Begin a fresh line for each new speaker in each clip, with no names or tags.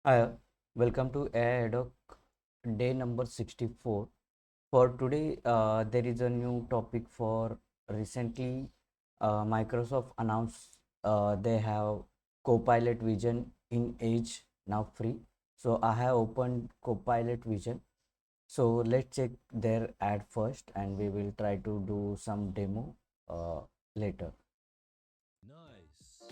Hi, welcome to AI Doc day number 64. For today, there is a new topic for recently Microsoft announced they have Copilot Vision in Edge now free. So I have opened Copilot Vision. So let's check their ad first and we will try to do some demo later.
Nice.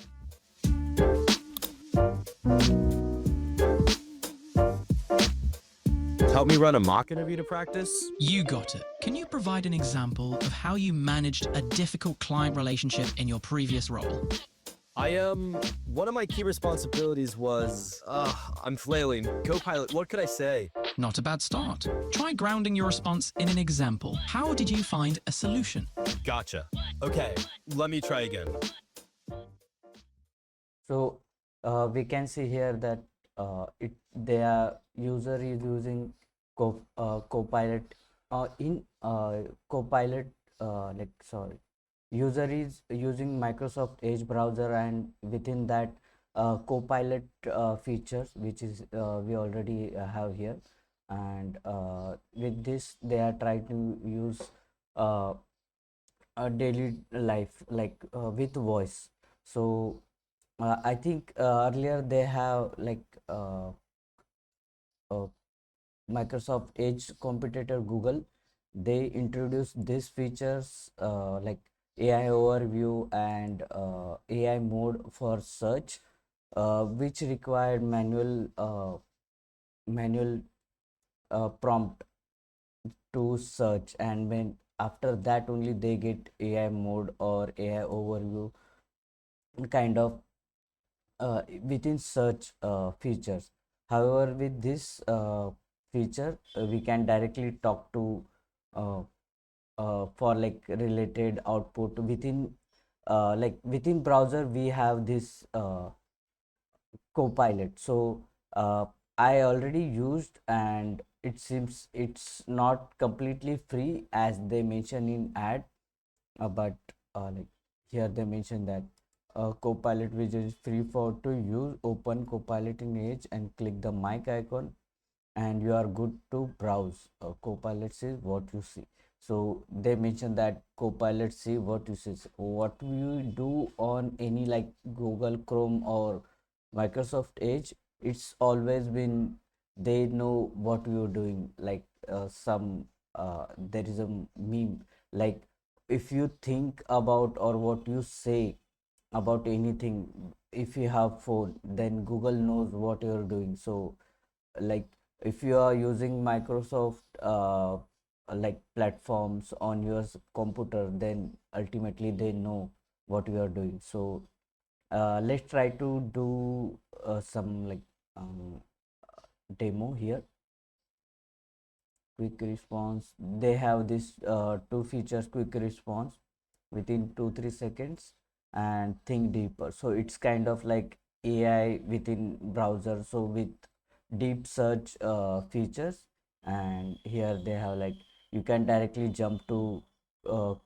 Help me run a mock interview to practice?
You got it. Can you provide an example of how you managed a difficult client relationship in your previous role?
One of my key responsibilities was, I'm flailing. Copilot, what could I say?
Not a bad start. Try grounding your response in an example. How did you find a solution?
Gotcha. Okay, let me try again.
So we can see here that their user is using Copilot in Copilot like sorry user is using Microsoft Edge browser, and within that Copilot features which is we already have here, and with this they are trying to use uh, a daily life like with voice. So I think earlier they have like uh, Microsoft Edge competitor Google. They introduced these features like AI overview and AI mode for search, which required manual prompt to search, and when after that only they get AI mode or AI overview kind of within search features. However, with this feature, we can directly talk to uh, for like related output within within browser. We have this Copilot. So I already used, and it seems it's not completely free as they mention in ad, but like here they mention that Copilot widget is free for to use. Open Copilot in Edge and click the mic icon, and you are good to browse. Copilot says what you see. So they mention that Copilot see what you see. So what you do on any like Google Chrome or Microsoft Edge, it's always been they know what you're doing. Like some there is a meme like if you think about or what you say about anything, if you have phone, then Google knows what you're doing. So like if you are using Microsoft like platforms on your computer, then ultimately they know what you are doing. So let's try to do some like um, demo here. Quick response, they have this two features: quick response within 2-3 seconds and think deeper. So it's kind of like AI within browser, so with deep search features. And here they have like you can directly jump to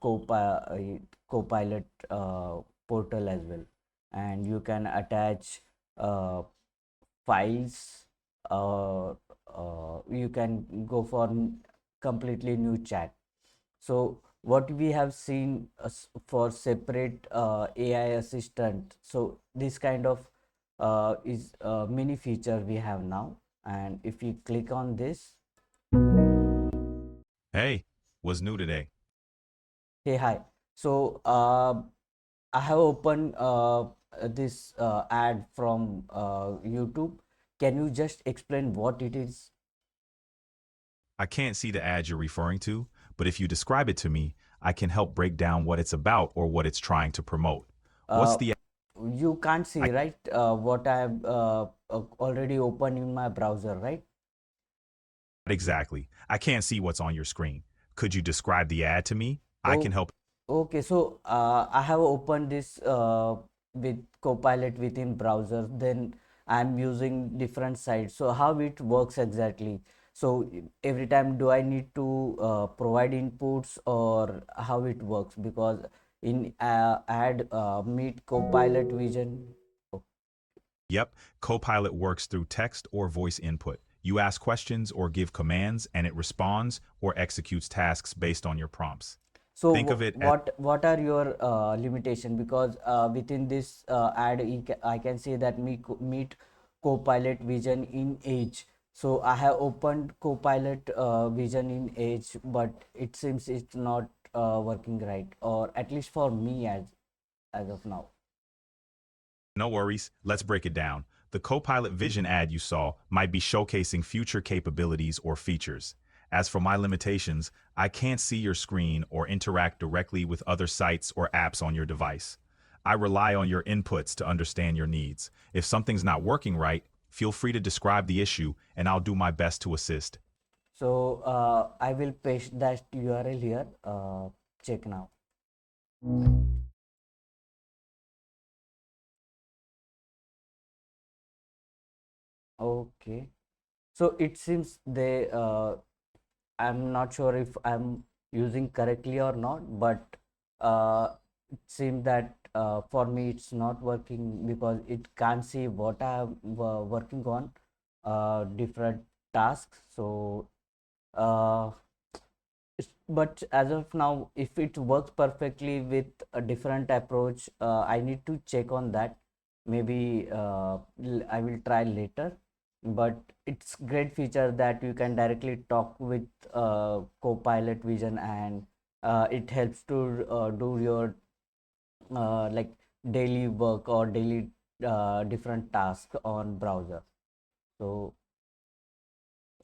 Copilot portal as well, and you can attach uh, files. You can go for completely new chat. So what we have seen for separate AI assistant, so this kind of is mini feature we have now. And if you click on this,
Hey, what's new today?
hey hi. So I have opened this ad from YouTube. Can you just explain what it is?
I can't see the ad you're referring to, but if you describe it to me, I can help break down what it's about or what it's trying to promote. What's
uh,
the
you can't
I
see, right, what I have already opened in my browser, right?
exactly? I can't see what's on your screen. Could you describe the ad to me? I can
Oh,
help.
okay. So I have opened this with Copilot within browser. Then I'm using different sites. So how it works exactly? So every time do I need to provide inputs, or how it works? Because in add meet Copilot Vision.
Yep, Copilot works through text or voice input. You ask questions or give commands, and it responds or executes tasks based on your prompts.
So
Think of it as
what are your limitation? Because within this ad, I can say that meet Copilot Vision in Edge. So I have opened Copilot Vision in Edge, but it seems it's not working right, or at least for me as of now.
no worries, let's break it down. The Copilot Vision ad you saw might be showcasing future capabilities or features. As for my limitations, I can't see your screen or interact directly with other sites or apps on your device. I rely on your inputs to understand your needs. If something's not working right, feel free to describe the issue and I'll do my best to assist.
So I will paste that URL here. Check now. Okay. So it seems I'm not sure if I'm using correctly or not, but it seems that for me it's not working because it can't see what I'm working on, different tasks. So uh, but as of now, if it works perfectly with a different approach, I need to check on that. Maybe I will try later. But it's great feature that you can directly talk with Copilot Vision, and it helps to do your like daily work or daily different tasks on browser. So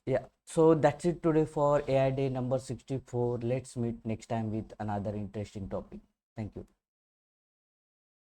yeah, so that's it today for AI Day number 64. Let's meet next time with another interesting topic. Thank you.